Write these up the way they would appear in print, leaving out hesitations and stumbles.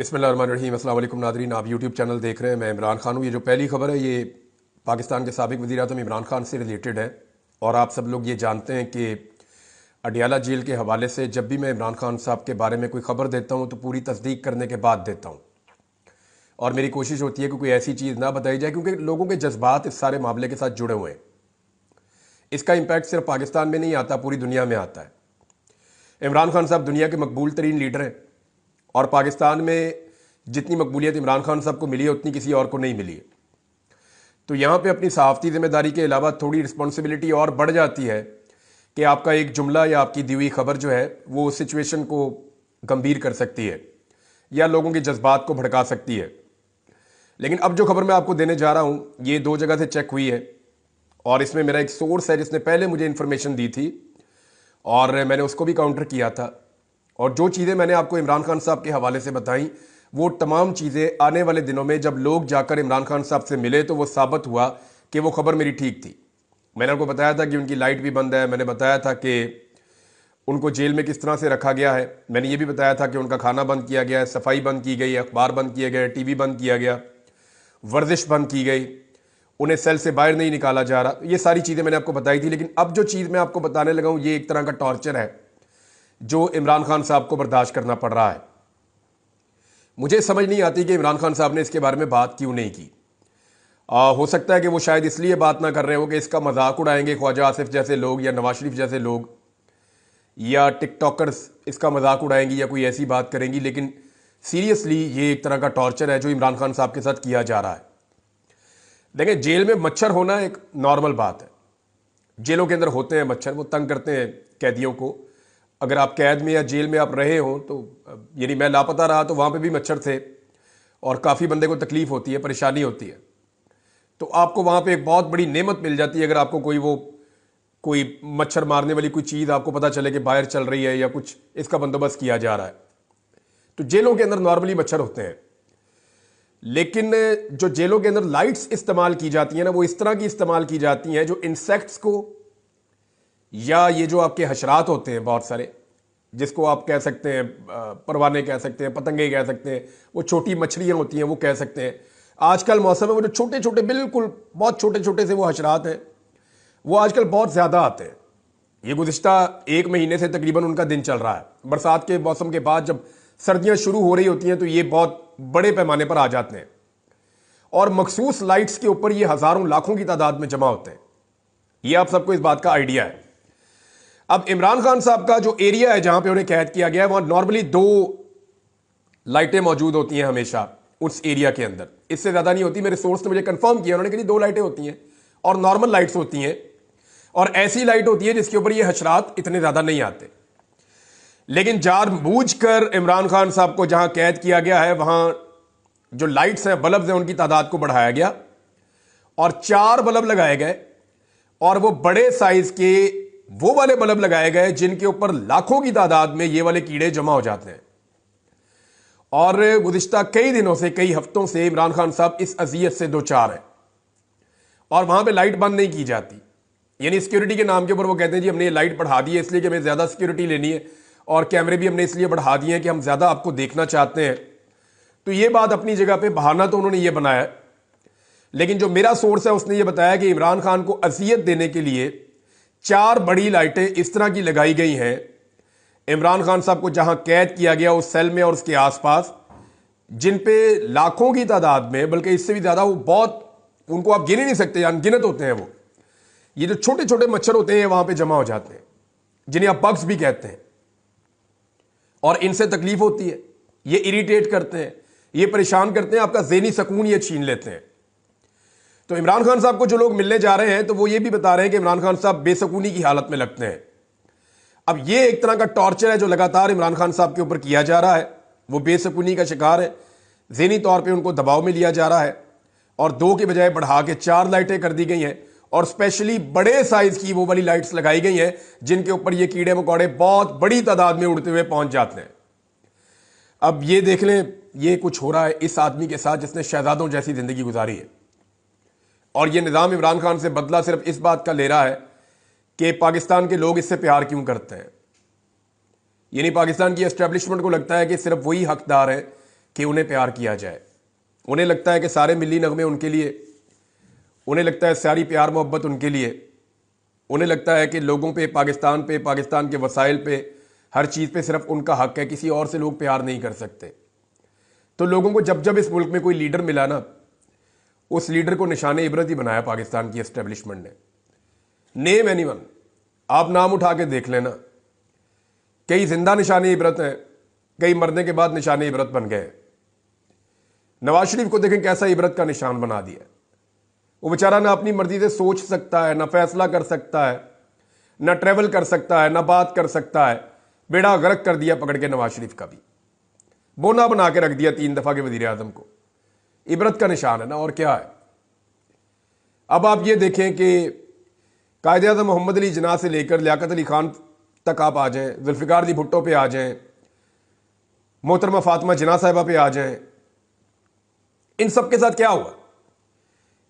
बिस्मिल्लाहिर्रहमानिर्रहीम। अस्सलाम वालेकुम नादरीन, आप यूट्यूब चैनल देख रहे हैं। मैं इमरान खान हूँ। ये जो पहली खबर है ये पाकिस्तान के साबिक वज़ीर-ए-आज़म इमरान खान से रिलेटेड है। और आप सब लोग ये जानते हैं कि अडियाला जेल के हवाले से जब भी मैं इमरान खान साहब के बारे में कोई खबर देता हूँ तो पूरी तस्दीक करने के बाद देता हूँ, और मेरी कोशिश होती है कि कोई ऐसी चीज़ ना बताई जाए, क्योंकि लोगों के जज्बात इस सारे मामले के साथ जुड़े हुए हैं। इसका इम्पैक्ट सिर्फ पाकिस्तान में नहीं आता, पूरी दुनिया में आता है। इमरान खान साहब दुनिया के मकबूल तरीन लीडर हैं, और पाकिस्तान में जितनी मकबूलियत इमरान खान साहब को मिली है उतनी किसी और को नहीं मिली है। तो यहाँ पे अपनी सहाफ़ती जिम्मेदारी के अलावा थोड़ी रिस्पॉन्सिबिलिटी और बढ़ जाती है कि आपका एक जुमला या आपकी दी हुई खबर जो है वो सिचुएशन को गंभीर कर सकती है या लोगों के जज्बात को भड़का सकती है। लेकिन अब जो खबर मैं आपको देने जा रहा हूँ ये दो जगह से चेक हुई है, और इसमें मेरा एक सोर्स है जिसने पहले मुझे इन्फॉर्मेशन दी थी और मैंने उसको भी काउंटर किया था। और जो चीज़ें मैंने आपको इमरान खान साहब के हवाले से बताई वो तमाम चीज़ें आने वाले दिनों में जब लोग जाकर इमरान खान साहब से मिले तो वो साबित हुआ कि वो खबर मेरी ठीक थी। मैंने आपको बताया था कि उनकी लाइट भी बंद है, मैंने बताया था कि उनको जेल में किस तरह से रखा गया है, मैंने ये भी बताया था कि उनका खाना बंद किया गया है, सफाई बंद की गई, अखबार बंद किए गए, टीवी बंद किया गया, वर्जिश बंद की गई, उन्हें सेल से बाहर नहीं निकाला जा रहा। ये सारी चीज़ें मैंने आपको बताई थी। लेकिन अब जो चीज़ मैं आपको बताने लगा हूँ ये एक तरह का टॉर्चर है जो इमरान खान साहब को बर्दाश्त करना पड़ रहा है। मुझे समझ नहीं आती कि इमरान खान साहब ने इसके बारे में बात क्यों नहीं की। हो सकता है कि वो शायद इसलिए बात ना कर रहे हो कि इसका मजाक उड़ाएंगे ख्वाजा आसिफ जैसे लोग या नवाज शरीफ जैसे लोग या टिकटॉकर्स इसका मजाक उड़ाएंगी या कोई ऐसी बात करेंगी। लेकिन सीरियसली ये एक तरह का टॉर्चर है जो इमरान खान साहब के साथ किया जा रहा है। देखें, जेल में मच्छर होना एक नॉर्मल बात है। जेलों के अंदर होते हैं मच्छर, वो तंग करते हैं कैदियों को। अगर आप कैद में या जेल में आप रहे हो तो यानी मैं लापता रहा तो वहाँ पे भी मच्छर थे और काफ़ी बंदे को तकलीफ होती है, परेशानी होती है। तो आपको वहाँ पे एक बहुत बड़ी नेमत मिल जाती है अगर आपको कोई मच्छर मारने वाली कोई चीज़ आपको पता चले कि बाहर चल रही है या कुछ इसका बंदोबस्त किया जा रहा है। तो जेलों के अंदर नॉर्मली मच्छर होते हैं। लेकिन जो जेलों के अंदर लाइट्स इस्तेमाल की जाती हैं ना, वो इस तरह की इस्तेमाल की जाती हैं जो इंसेक्ट्स को या ये जो आपके हशरात होते हैं बहुत सारे, जिसको आप कह सकते हैं परवाने कह सकते हैं, पतंगे कह सकते हैं, वो छोटी मछलियां होती हैं वो कह सकते हैं। आजकल मौसम में वो जो छोटे छोटे बिल्कुल बहुत छोटे छोटे से वो हशरात हैं वो आजकल बहुत ज़्यादा आते हैं। ये गुज़िश्ता एक महीने से तकरीबन उनका दिन चल रहा है। बरसात के मौसम के बाद जब सर्दियाँ शुरू हो रही होती हैं तो ये बहुत बड़े पैमाने पर आ जाते हैं और मखसूस लाइट्स के ऊपर ये हज़ारों लाखों की तादाद में जमा होते हैं। ये आप सबको इस बात का आइडिया है। अब इमरान खान साहब का जो एरिया है जहां पे उन्हें कैद किया गया है वहां नॉर्मली 2 लाइटें मौजूद होती हैं हमेशा उस एरिया के अंदर, इससे ज्यादा नहीं होती। मेरे सोर्स ने मुझे कंफर्म किया, उन्होंने कहा 2 लाइटें होती हैं और नॉर्मल लाइट्स होती हैं और ऐसी लाइट होती है जिसके ऊपर ये हशरात इतने ज्यादा नहीं आते। लेकिन जानबूझकर इमरान खान साहब को जहां कैद किया गया है वहां जो लाइट्स हैं, बल्ब हैं, उनकी तादाद को बढ़ाया गया और 4 बल्ब लगाए गए और वो बड़े साइज के वो वाले बल्ब लगाए गए जिनके ऊपर लाखों की तादाद में ये वाले कीड़े जमा हो जाते हैं। और गुज़िश्ता कई दिनों से, कई हफ्तों से इमरान खान साहब इस अजियत से दो चार हैं और वहां पे लाइट बंद नहीं की जाती। यानी सिक्योरिटी के नाम के ऊपर वो कहते हैं जी हमने ये लाइट बढ़ा दी है इसलिए कि हमें ज़्यादा सिक्योरिटी लेनी है और कैमरे भी हमने इसलिए बढ़ा दिए हैं कि हम ज़्यादा आपको देखना चाहते हैं। तो ये बात अपनी जगह पे, बहाना तो उन्होंने ये बनाया, लेकिन जो मेरा सोर्स है उसने ये बताया कि इमरान खान को अजियत देने के लिए 4 बड़ी लाइटें इस तरह की लगाई गई हैं इमरान खान साहब को जहां कैद किया गया उस सेल में और उसके आसपास, जिन पे लाखों की तादाद में, बल्कि इससे भी ज्यादा, वो बहुत, उनको आप गिन ही नहीं सकते, अनगिनत होते हैं वो। ये जो छोटे छोटे मच्छर होते हैं वहां पे जमा हो जाते हैं जिन्हें आप बग्स भी कहते हैं और इनसे तकलीफ होती है। ये इरिटेट करते हैं, ये परेशान करते हैं, आपका ज़हनी सुकून ये छीन लेते हैं। तो इमरान खान साहब को जो लोग मिलने जा रहे हैं तो वो ये भी बता रहे हैं कि इमरान खान साहब बेसकूनी की हालत में लगते हैं। अब ये एक तरह का टॉर्चर है जो लगातार इमरान खान साहब के ऊपर किया जा रहा है। वो बेसकूनी का शिकार है, ज़हनी तौर पे उनको दबाव में लिया जा रहा है और 2 के बजाय बढ़ा के 4 लाइटें कर दी गई हैं और स्पेशली बड़े साइज की वो वाली लाइट्स लगाई गई हैं जिनके ऊपर ये कीड़े मकोड़े बहुत बड़ी तादाद में उड़ते हुए पहुंच जाते हैं। अब ये देख लें, ये कुछ हो रहा है इस आदमी के साथ जिसने शहजादों जैसी जिंदगी गुजारी है और ये निज़ाम इमरान खान से बदला सिर्फ इस बात का ले रहा है कि पाकिस्तान के लोग इससे प्यार क्यों करते हैं। यानी पाकिस्तान की एस्टेब्लिशमेंट को लगता है कि सिर्फ वही हकदार है कि उन्हें प्यार किया जाए। उन्हें लगता है कि सारे मिली नगमे उनके लिए, उन्हें लगता है सारी प्यार मोहब्बत उनके लिए, उन्हें लगता है कि लोगों पे, पाकिस्तान के वसाइल पे, हर चीज़ पे सिर्फ उनका हक है, किसी और से लोग प्यार नहीं कर सकते। तो लोगों को जब जब इस मुल्क में कोई लीडर मिला ना, उस लीडर को निशाने इबरत ही बनाया पाकिस्तान की एस्टेब्लिशमेंट ने। नेम एनीवन, आप नाम उठा के देख लेना, कई जिंदा निशाने इबरत हैं, कई मरने के बाद निशाने इबरत बन गए। नवाज शरीफ को देखें कैसा इबरत का निशान बना दिया। वो बेचारा ना अपनी मर्जी से सोच सकता है, ना फैसला कर सकता है, ना ट्रेवल कर सकता है, ना बात कर सकता है। बेड़ा गर्क कर दिया पकड़ के नवाज शरीफ का भी, बोना बना के रख दिया 3 दफा के वजीर आजम को। इबरत का निशान है ना, और क्या है। अब आप ये देखें कि कायदे आज़म मोहम्मद अली जिन्ना से लेकर लियाकत अली खान तक आप आ जाएं, जुल्फ़िकार दी भुट्टो पे आ जाएं, मोहतरमा फातिमा जिन्ना साहिबा पे आ जाएं, इन सब के साथ क्या हुआ?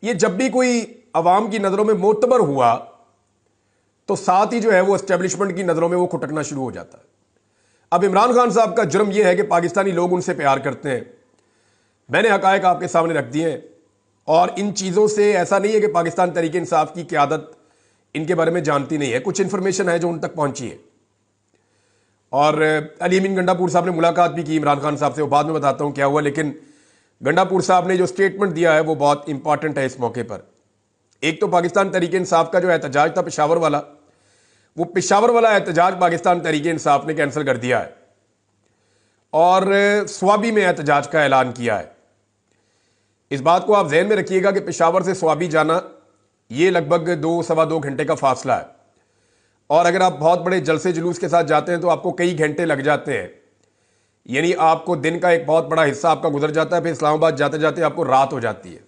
ये जब भी कोई अवाम की नज़रों में मोतबर हुआ तो साथ ही जो है वो एस्टेब्लिशमेंट की नज़रों में वो खुटकना शुरू हो जाता है। अब इमरान खान साहब का जुर्म यह है कि पाकिस्तानी लोग उनसे प्यार करते हैं। मैंने हकायक आपके सामने रख दिए हैं, और इन चीज़ों से ऐसा नहीं है कि पाकिस्तान तहरीक इंसाफ की क़यादत इनके बारे में जानती नहीं है। कुछ इन्फॉर्मेशन है जो उन तक पहुंची है। और अली अमीन गंडापुर साहब ने मुलाकात भी की इमरान खान साहब से, वो बाद में बताता हूं क्या हुआ। लेकिन गंडापुर साहब ने जो स्टेटमेंट दिया है वो बहुत इंपॉर्टेंट है इस मौके पर। एक तो पाकिस्तान तहरीक इंसाफ का जो एहतजाज था पेशावर वाला, वो पेशावर वाला एहतजाज पाकिस्तान तहरीक इंसाफ ने कैंसिल कर दिया है और स्वाबी में एहतजाज का ऐलान किया है। इस बात को आप जहन में रखिएगा कि पेशावर से स्वाबी जाना ये लगभग 2-2.25 घंटे का फासला है, और अगर आप बहुत बड़े जलसे जुलूस के साथ जाते हैं तो आपको कई घंटे लग जाते हैं। यानी आपको दिन का एक बहुत बड़ा हिस्सा आपका गुजर जाता है, फिर इस्लामाबाद जाते जाते आपको रात हो जाती है।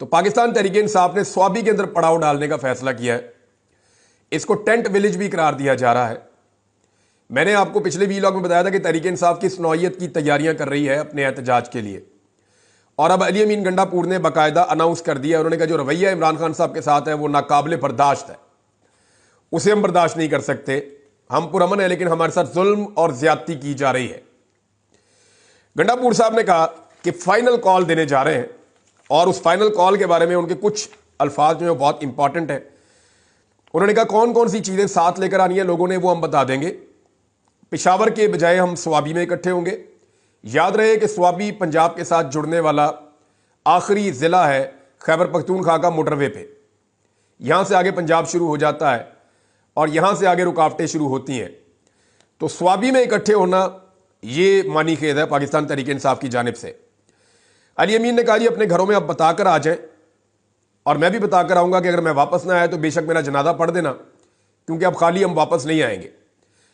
तो पाकिस्तान तहरीक इंसाफ ने स्वाबी के अंदर पड़ाव डालने का फैसला किया है। इसको टेंट विलेज भी करार दिया जा रहा है। मैंने आपको पिछले वीलॉग में बताया था कि तहरीक इंसाफ किस नौइयत की तैयारियां कर रही है अपने एहतजाज के लिए, और अब अली अमीन गंडापुर ने बाकायदा अनाउंस कर दिया। उन्होंने कहा जो रवैया इमरान खान साहब के साथ है वो नाकाबिले बर्दाश्त है, उसे हम बर्दाश्त नहीं कर सकते। हम पुरअमन है लेकिन हमारे साथ जुल्म और ज्यादती की जा रही है। गंडापुर साहब ने कहा कि फाइनल कॉल देने जा रहे हैं, और उस फाइनल कॉल के बारे में उनके कुछ अल्फाज जो है बहुत इंपॉर्टेंट है। उन्होंने कहा कौन कौन सी चीजें साथ लेकर आनी है लोगों ने, वो हम बता देंगे। पेशावर के बजाय हम स्वाबी में इकट्ठे होंगे। याद रहे कि स्वाबी पंजाब के साथ जुड़ने वाला आखिरी ज़िला है खैबर पख्तूनख्वा का मोटरवे पे। यहाँ से आगे पंजाब शुरू हो जाता है और यहाँ से आगे रुकावटें शुरू होती हैं। तो स्वाबी में इकट्ठे होना ये मानी खेद है पाकिस्तान तहरीक इंसाफ की जानिब से। अली अमीन ने कहा जी अपने घरों में आप बताकर आ जाएं, और मैं भी बताकर आऊँगा कि अगर मैं वापस ना आया तो बेशक मेरा जनाजा पढ़ देना, क्योंकि अब खाली हम वापस नहीं आएंगे।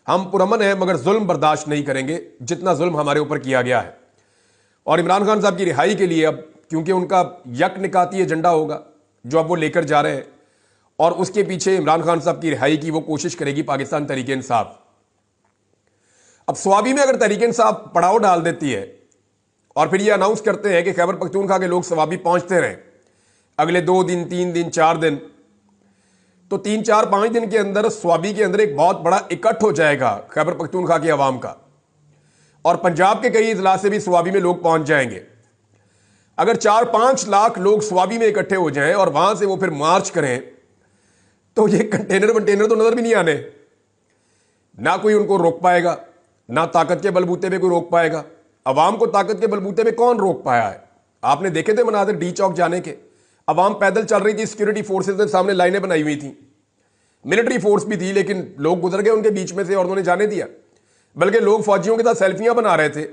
हम पुरअमन हैं मगर जुल्म बर्दाश्त नहीं करेंगे जितना जुल्म हमारे ऊपर किया गया है। और इमरान खान साहब की रिहाई के लिए अब क्योंकि उनका यक निकाती एजेंडा होगा जो अब वो लेकर जा रहे हैं, और उसके पीछे इमरान खान साहब की रिहाई की वो कोशिश करेगी पाकिस्तान तहरीक इंसाफ। अब स्वाबी में अगर तहरीक इंसाफ पड़ाव डाल देती है और फिर ये अनाउंस करते हैं कि खैबर पख्तूनख्वा के लोग स्वाबी पहुंचते रहें अगले 2 दिन 3 दिन 4 दिन, तो 3-4-5 दिन के अंदर स्वाबी के अंदर एक बहुत बड़ा इकट्ठ हो जाएगा खैबर पख्तूनख्वा की आवाम का, और पंजाब के कई इजला से भी स्वाबी में लोग पहुंच जाएंगे। अगर 4-5 लाख लोग स्वाबी में इकट्ठे हो जाएं और वहां से वो फिर मार्च करें तो ये कंटेनर तो नजर भी नहीं आने, ना कोई उनको रोक पाएगा, ना ताकत के बलबूते पे कोई रोक पाएगा। अवाम को ताकत के बलबूते पे कौन रोक पाया है? आपने देखे थे मनाजिर डी चौक जाने के, अवाम पैदल चल रही थी, सिक्योरिटी फोर्सेज ने सामने लाइनें बनाई हुई थी, मिलिट्री फोर्स भी थी, लेकिन लोग गुजर गए उनके बीच में से और उन्होंने जाने दिया। बल्कि लोग फौजियों के साथ सेल्फियां बना रहे थे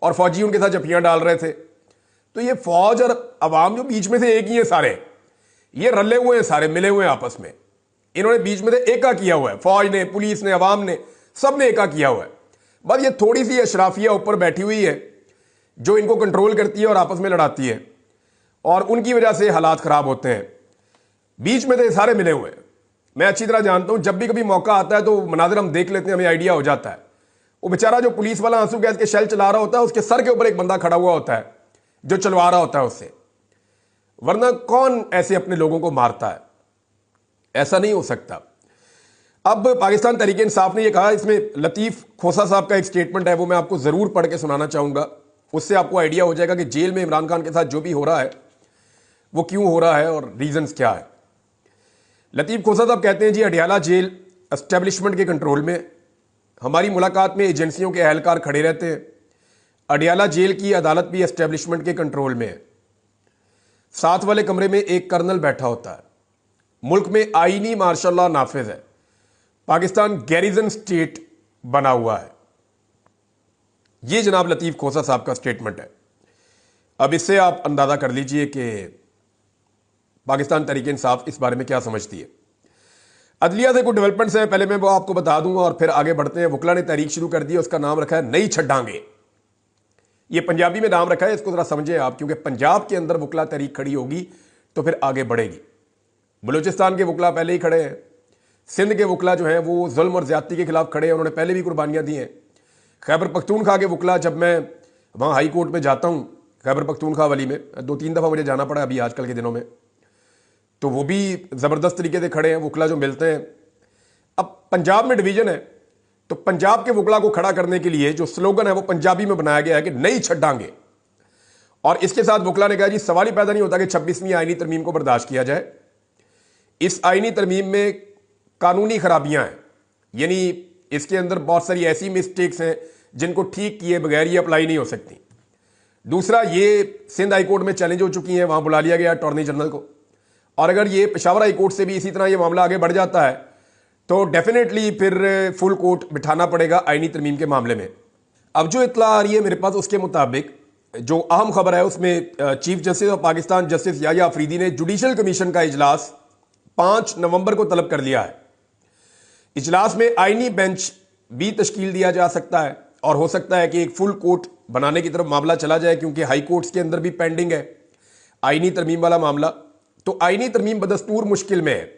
और फौजी उनके साथ जफियां डाल रहे थे। तो ये फौज और अवाम जो बीच में से एक ही है, सारे ये रले हुए हैं, सारे मिले हुए हैं आपस में। इन्होंने बीच में से एका किया हुआ है, फौज ने, पुलिस ने, अवाम ने, सब ने एका किया हुआ है। बस ये थोड़ी सी अशराफिया ऊपर बैठी हुई है जो इनको कंट्रोल करती है और आपस में लड़ाती है, और उनकी वजह से हालात खराब होते हैं। बीच में तो सारे मिले हुए हैं। मैं अच्छी तरह जानता हूं, जब भी कभी मौका आता है तो मनाजिर हम देख लेते हैं, हमें आइडिया हो जाता है। वो बेचारा जो पुलिस वाला आंसू गैस के शेल चला रहा होता है, उसके सर के ऊपर एक बंदा खड़ा हुआ होता है जो चलवा रहा होता है उससे, वरना कौन ऐसे अपने लोगों को मारता है? ऐसा नहीं हो सकता। अब पाकिस्तान तहरीक इंसाफ ने यह कहा, इसमें लतीफ़ खोसा साहब का एक स्टेटमेंट है, वो मैं आपको ज़रूर पढ़ के सुनाना चाहूँगा। उससे आपको आइडिया हो जाएगा कि जेल में इमरान खान के साथ जो भी हो रहा है वो क्यों हो रहा है और रीजंस क्या है। लतीफ़ खोसा साहब कहते हैं, जी अडियाला जेल एस्टेब्लिशमेंट के कंट्रोल में, हमारी मुलाकात में एजेंसियों के अहलकार खड़े रहते हैं। अडियाला जेल की अदालत भी एस्टेब्लिशमेंट के कंट्रोल में है। साथ वाले कमरे में एक कर्नल बैठा होता है। मुल्क में आईनी मार्शल लॉ नाफिज है। पाकिस्तान गैरिजन स्टेट बना हुआ है। यह जनाब लतीफ़ खोसा साहब का स्टेटमेंट है। अब इससे आप अंदाज़ा कर लीजिए कि पाकिस्तान तहरीक इंसाफ इस बारे में क्या समझती है। अदलिया से कुछ डेवलपमेंट्स हैं, पहले मैं वो आपको बता दूंगा और फिर आगे बढ़ते हैं। वकला ने तहरीक शुरू कर दी है, उसका नाम रखा है नहीं छड्डांगे। ये पंजाबी में नाम रखा है, इसको जरा समझें आप, क्योंकि पंजाब के अंदर वकला तहरीक खड़ी होगी तो फिर आगे बढ़ेगी। बलूचिस्तान के वकला पहले ही खड़े हैं। सिंध के वकला जो हैं वो जुल्म और ज्यादती के खिलाफ खड़े हैं, उन्होंने पहले भी कुर्बानियां दी हैं। खैबर पख्तूनख्वा के वकला, जब मैं वहाँ हाई कोर्ट में जाता हूँ खैबर पख्तूनख्वा वाली में, 2-3 दफ़ा मुझे जाना पड़ा अभी आजकल के दिनों में, तो वो भी ज़बरदस्त तरीके से खड़े हैं वकला जो मिलते हैं। अब पंजाब में डिवीज़न है, तो पंजाब के वकला को खड़ा करने के लिए जो स्लोगन है वो पंजाबी में बनाया गया है कि नहीं छड्डांगे। और इसके साथ वकला ने कहा, जी सवाल ही पैदा नहीं होता कि 26वीं आईनी तरमीम को बर्दाश्त किया जाए। इस आईनी तरमीम में कानूनी खराबियां हैं, यानी इसके अंदर बहुत सारी ऐसी मिस्टेक्स हैं जिनको ठीक किए बगैर ये अप्लाई नहीं हो सकती। दूसरा, ये सिंध हाई कोर्ट में चैलेंज हो चुकी हैं, वहां बुला लिया गया अटॉर्नी जनरल को, और अगर ये पेशावर हाई कोर्ट से भी इसी तरह ये मामला आगे बढ़ जाता है तो डेफिनेटली फिर फुल कोर्ट बिठाना पड़ेगा आईनी तरमीम के मामले में। अब जो इत्तला आ रही है मेरे पास, उसके मुताबिक जो अहम खबर है उसमें chief justice of Pakistan justice Yahya Afridi ने जुडिशल कमीशन का इजलास 5 नवंबर को तलब कर लिया है। इजलास में आईनी बेंच भी तश्कील दिया जा सकता है और हो सकता है कि एक फुल कोर्ट बनाने की तरफ मामला चला जाए, क्योंकि हाई कोर्ट्स के अंदर भी पेंडिंग है आईनी तरमीम वाला मामला। तो आईनी तरमीम बदस्तूर मुश्किल में है।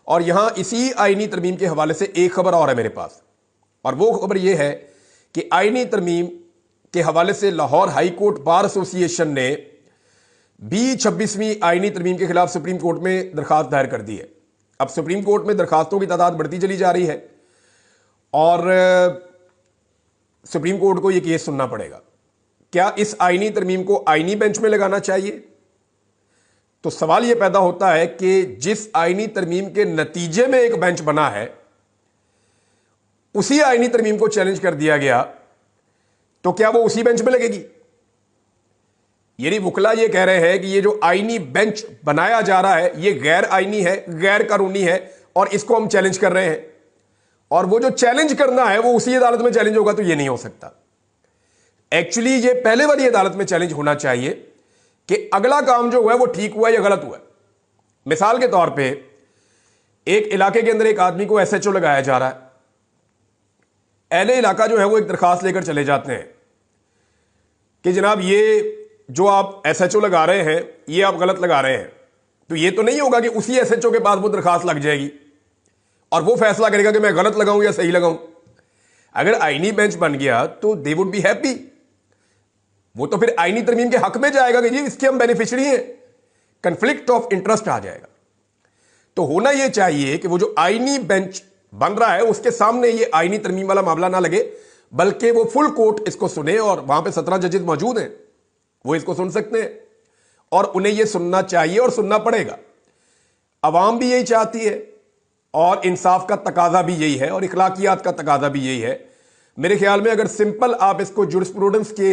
और यहां इसी आईनी तरमीम के हवाले से एक खबर और है मेरे पास, और वो खबर यह है कि आईनी तरमीम के हवाले से Lahore high court bar association ने भी 26वीं आईनी तरमीम के खिलाफ सुप्रीम कोर्ट में दरखास्त दायर कर दी है। अब सुप्रीम कोर्ट में दरखास्तों की तादाद बढ़ती चली जा रही है और सुप्रीम कोर्ट को यह केस सुनना पड़ेगा। क्या इस आईनी तरमीम को आईनी बेंच में लगाना चाहिए? तो सवाल यह पैदा होता है कि जिस आईनी तरमीम के नतीजे में एक बेंच बना है उसी आईनी तरमीम को चैलेंज कर दिया गया, तो क्या वो उसी बेंच में लगेगी? यानी वकला ये कह रहे हैं कि ये जो आईनी बेंच बनाया जा रहा है ये गैर आईनी है, गैर कानूनी है और इसको हम चैलेंज कर रहे हैं, और वो जो चैलेंज करना है वो उसी अदालत में चैलेंज होगा, तो ये नहीं हो सकता। एक्चुअली ये पहले वाली अदालत में चैलेंज होना चाहिए कि अगला काम जो हुआ है वो ठीक हुआ है या गलत हुआ है। मिसाल के तौर पे एक इलाके के अंदर एक आदमी को एसएचओ लगाया जा रहा है, अहले इलाका जो है वो एक दरखास्त लेकर चले जाते हैं कि जनाब ये जो आप एसएचओ लगा रहे हैं ये आप गलत लगा रहे हैं। तो ये तो नहीं होगा कि उसी एसएचओ के पास वो दरखास्त लग जाएगी और वो फैसला करेगा कि मैं गलत लगाऊं या सही लगाऊं। अगर आईनी बेंच बन गया तो दे वुड बी हैप्पी, वो तो फिर आईनी तरमीम के हक में जाएगा कि जी इसके हम बेनिफिशियरी हैं, कंफ्लिक्ट ऑफ इंटरेस्ट आ जाएगा। तो होना यह चाहिए कि वो जो आईनी बेंच बन रहा है उसके सामने ये आईनी तरमीम वाला मामला ना लगे, बल्कि वो फुल कोर्ट इसको सुने, और वहां पे 17 जजेस मौजूद हैं, वो इसको सुन सकते हैं और उन्हें यह सुनना चाहिए और सुनना पड़ेगा। अवाम भी यही चाहती है और इंसाफ का तकाजा भी यही है और इखलाकियात का तकाजा भी यही है। मेरे ख्याल में अगर सिंपल आप इसको जुरिस्प्रूडेंस के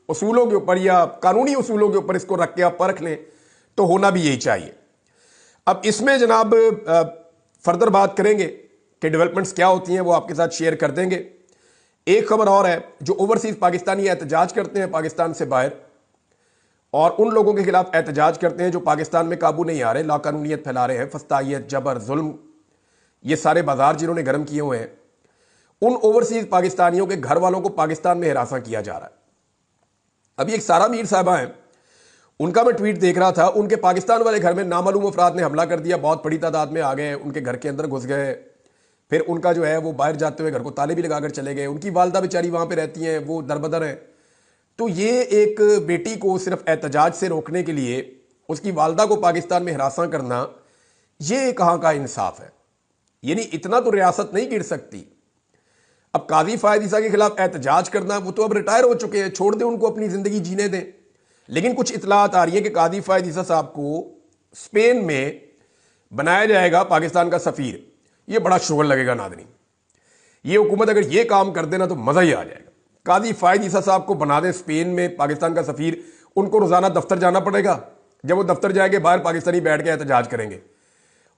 उसूलों के ऊपर या कानूनी उसूलों के ऊपर इसको रख के आप परख लें तो होना भी यही चाहिए। अब इसमें जनाब फर्दर बात करेंगे कि डेवलपमेंट्स क्या होती हैं, वो आपके साथ शेयर कर देंगे। एक खबर और है, जो ओवरसीज पाकिस्तानी एहतजाज करते हैं पाकिस्तान से बाहर और उन लोगों के खिलाफ एहतजाज करते हैं जो पाकिस्तान में काबू नहीं आ रहे, लाकानूनियत फैला रहे हैं, फस्तायत, जबर, जुल्म, ये सारे बाजार जिन्होंने गर्म किए हुए हैं, उन ओवरसीज पाकिस्तानियों के घर वालों को पाकिस्तान में हिरासा किया जा रहा है। अभी एक सारा मीर साहबा हैं, उनका मैं ट्वीट देख रहा था, उनके पाकिस्तान वाले घर में नामालूम अफराद ने हमला कर दिया, बहुत बड़ी तादाद में आ गए, उनके घर के अंदर घुस गए, फिर उनका जो है वो बाहर जाते हुए घर को ताले भी लगाकर चले गए। उनकी वालदा बेचारी वहाँ पे रहती हैं, वो दरबदर हैं। तो ये एक बेटी को सिर्फ एहतजाज से रोकने के लिए उसकी वालदा को पाकिस्तान में हिरासा करना, ये कहाँ का इंसाफ है? यानी इतना तो रियासत नहीं गिर सकती। अब काजी फायद ईसा के खिलाफ एहतजाज करना, वो तो अब रिटायर हो चुके हैं, छोड़ दें उनको, अपनी जिंदगी जीने दें। लेकिन कुछ इतलात आ रही है कि काजी फायद ईसा साहब को स्पेन में बनाया जाएगा पाकिस्तान का सफीर। ये बड़ा शुगर लगेगा नाज़रीन। ये हुकूमत अगर ये काम कर देना तो मजा ही आ जाएगा। काजी फायद ईसा साहब को बना दें स्पेन में पाकिस्तान का सफीर, उनको रोजाना दफ्तर जाना पड़ेगा। जब वो दफ्तर जाएंगे बाहर पाकिस्तानी बैठ के एहतजाज करेंगे,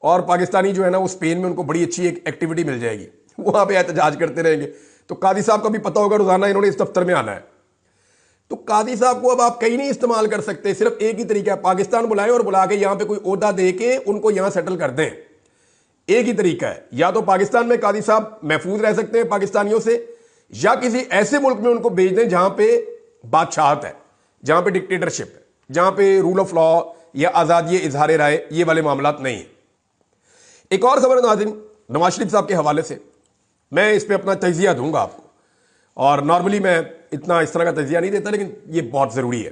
और पाकिस्तानी जो है ना वो स्पेन में उनको बड़ी अच्छी एक एक्टिविटी मिल जाएगी, वहां पे एहतजाज करते रहेंगे। तो काजी साहब का भी पता होगा रोजाना इन्होंने इस दफ्तर में आना है। तो काजी साहब को अब आप कहीं नहीं इस्तेमाल कर सकते, सिर्फ एक ही तरीका है, पाकिस्तान बुलाएं और बुला के यहां पे कोई ओहदा दे के उनको यहां सेटल कर दें। एक ही तरीका है, या तो पाकिस्तान में काजी साहब महफूज रह सकते हैं पाकिस्तानियों से, या किसी ऐसे मुल्क में उनको भेज दें जहां पे बादशाहत है, जहां पे डिक्टेटरशिप है, जहां पे रूल ऑफ लॉ या आजादी इजहार राय ये वाले मामलात नहीं है। एक और खबर नाज़रीन नवाज शरीफ साहब के हवाले से, मैं इस पे अपना तजिया दूंगा आपको, और नॉर्मली मैं इतना इस तरह का तजिया नहीं देता, लेकिन ये बहुत जरूरी है।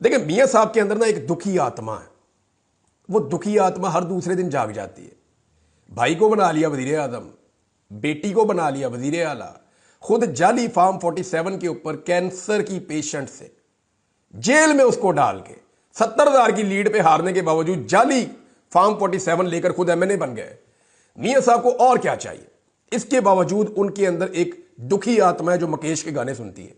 देखिए, मियां साहब के अंदर ना एक दुखी आत्मा है। वो दुखी आत्मा हर दूसरे दिन जाग जाती है। भाई को बना लिया वजीर आजम, बेटी को बना लिया वजीर आला, खुद जाली फार्म 47 के ऊपर कैंसर की पेशेंट से जेल में उसको डाल के 70,000 की लीड पे हारने के बावजूद जाली फार्म 47 लेकर खुद एमएनए बन गए। मियां साहब को और क्या चाहिए? इसके बावजूद उनके अंदर एक दुखी आत्मा है जो मुकेश के गाने सुनती है।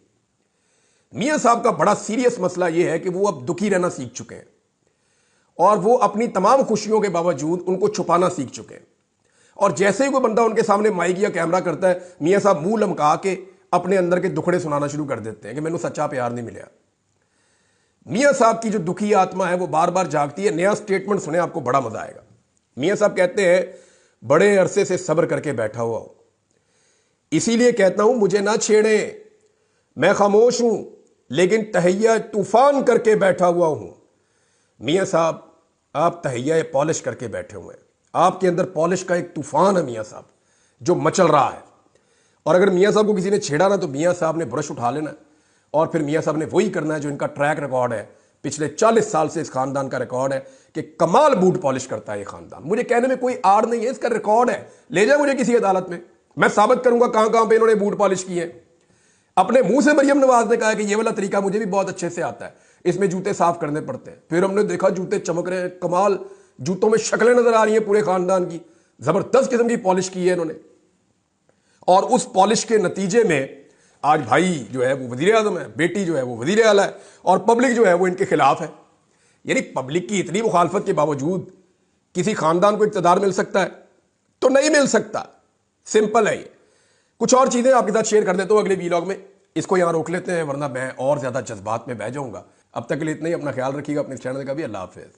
मियां साहब का बड़ा सीरियस मसला यह है कि वो अब दुखी रहना सीख चुके हैं, और वो अपनी तमाम खुशियों के बावजूद उनको छुपाना सीख चुके हैं। और जैसे ही कोई बंदा उनके सामने माइक या कैमरा करता है, मियां साहब मुंह लमका के अपने अंदर के दुखड़े सुनाना शुरू कर देते हैं कि मैंने सच्चा प्यार नहीं मिला। मियां साहब की जो दुखी आत्मा है वो बार बार जागती है। नया स्टेटमेंट सुने, आपको बड़ा मजा आएगा। मियां साहब कहते हैं, बड़े अरसे से सब्र करके बैठा हुआ हूं, इसीलिए कहता हूं मुझे ना छेड़े, मैं खामोश हूं लेकिन तहैया तूफान करके बैठा हुआ हूं। मियां साहब, आप तहैया पॉलिश करके बैठे हुए हैं, आपके अंदर पॉलिश का एक तूफान है मियां साहब जो मचल रहा है। और अगर मियां साहब को किसी ने छेड़ा ना तो मियां साहब ने ब्रश उठा लेना, और फिर मियां साहब ने वही करना है जो इनका ट्रैक रिकॉर्ड है, पिछले 40 साल से इस खानदान का रिकॉर्ड है कि कमाल बूट पॉलिश करता है ये खानदान। मुझे कहने में कोई आड़ नहीं है, इसका रिकॉर्ड है। ले जाए मुझे किसी अदालत में, मैं साबित करूंगा कहां कहां पे इन्होंने बूट पॉलिश किए। अपने मुंह से मरियम नवाज ने कहा कि ये वाला तरीका मुझे भी बहुत अच्छे से आता है, इसमें जूते साफ करने पड़ते हैं। फिर हमने देखा जूते चमक रहे हैं, कमाल, जूतों में शक्लें नजर आ रही हैं पूरे खानदान की, जबरदस्त किस्म की पॉलिश की है इन्होंने। और उस पॉलिश के नतीजे में आज भाई जो है वो वजीर आजम है, बेटी जो है वो वजीर आला है, और पब्लिक जो है वो इनके खिलाफ है। यानी पब्लिक की इतनी मुखालफत के बावजूद किसी खानदान को इक़्तिदार मिल सकता है? तो नहीं मिल सकता। सिंपल है ये। कुछ और चीजें आपके साथ शेयर कर देता हूं अगले वीलॉग में, इसको यहां रोक लेते हैं वरना मैं और ज्यादा जज्बात में बह जाऊंगा। अब तक के लिए इतना ही। अपना ख्याल रखिएगा, अपने चैनल का भी। अल्लाह हाफिज।